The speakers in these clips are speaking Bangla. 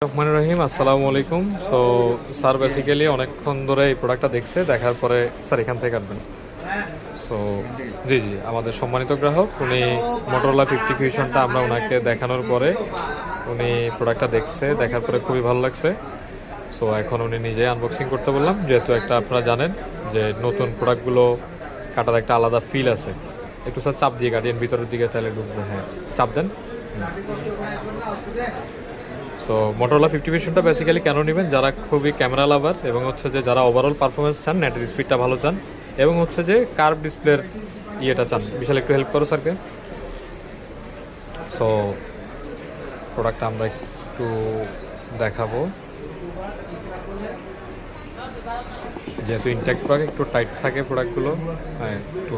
রহমানুর রহিম, আসসালামু আলাইকুম। সো স্যার বেসিক্যালি অনেকক্ষণ ধরে এই প্রোডাক্টটা দেখছে, দেখার পরে স্যার এখান থেকে কাটবেন। সো জি জি, আমাদের সম্মানিত গ্রাহক, উনি মোটরোলা 50 ফিউশনটা আমরা ওনাকে দেখানোর পরে উনি প্রোডাক্টটা দেখছে, দেখার পরে খুবই ভালো লাগছে। সো এখন উনি নিজেই আনবক্সিং করতে বললাম, যেহেতু একটা আপনারা জানেন যে নতুন প্রোডাক্টগুলো কাটার একটা আলাদা ফিল আছে। একটু স্যার চাপ দিয়ে কাটিয়েন ভিতরের দিকে, তাহলে ঢুকবে। হ্যাঁ, চাপ দেন। সো মোটরোলা 50 ফিউশনটা বেসিক্যালি কেন নেবেন, যারা খুবই ক্যামেরা লাভার এবং হচ্ছে যে যারা ওভারঅল পারফরমেন্স চান, নেটের স্পিডটা ভালো চান এবং হচ্ছে যে কার্ভ ডিসপ্লের ইয়েটা চান। বিশাল একটু হেল্প করো স্যারকে। সো প্রোডাক্টটা আমরা একটু দেখাবো, যেহেতু ইনট্যাক্ট প্রোডাক্ট একটু টাইট থাকে প্রোডাক্টগুলো। হ্যাঁ, একটু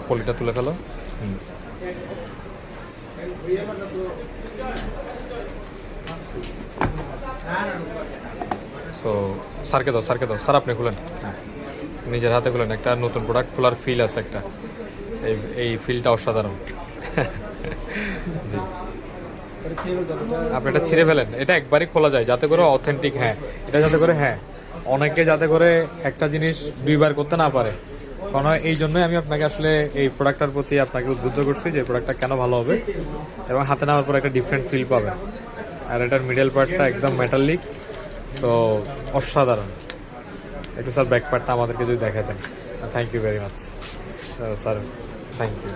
পলিটা তুলে ফেলো। সো স্যারকে দাও, স্যার আপনি খুলেন। হ্যাঁ, নিজের হাতে খুলেন। একটা নতুন প্রোডাক্ট খোলার ফিল আছে একটা, এই ফিলটা অসাধারণ। জি, আপনি এটা ছিঁড়ে ফেলেন। এটা একবারই খোলা যায় যাতে করে অথেন্টিক। হ্যাঁ, এটা যাতে করে, হ্যাঁ, অনেকে যাতে করে একটা জিনিস দুইবার করতে না পারে। কারণ এই জন্যই আমি আপনাকে আসলে এই প্রোডাক্টটার প্রতি আপনাকে উদ্বুদ্ধ করছি যে প্রোডাক্টটা কেন ভালো হবে এবং হাতে নেওয়ার পর একটা ডিফারেন্ট ফিল পাবেন। আর এটার মিডল পার্টটা একদম মেটালিক, সো অসাধারণ। একটু স্যার ব্যাক পার্টটা আমাদেরকে যদি দেখাতেন। Thank you very much sir, thank you.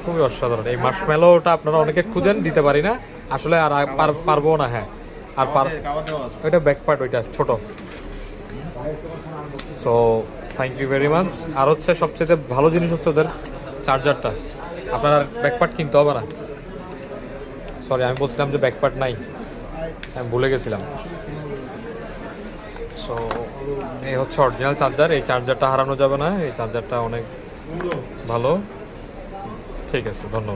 খুবই অসাধারণ। এই মার্শমেলোটা আপনারা অনেকে খুঁজেন, দিতে পারি না আসলে, আর পারবো না। হ্যাঁ, আর ওইটা ব্যাক পার্ট, ওইটা ছোট। So thank you very much. আর হচ্ছে সবচেয়ে ভালো জিনিস হচ্ছে ওদের চার্জারটা। আপনার আর ব্যাক পার্ট কিনতে হবে না। সরি, আমি বলছিলাম যে ব্যাক পার্ট নাই, আমি ভুলে গেছিলাম। সো এই হচ্ছে অরিজিনাল চার্জার। এই চার্জারটা হারানো যাবে না, এই চার্জারটা অনেক ভালো। ঠিক আছে, ধন্যবাদ।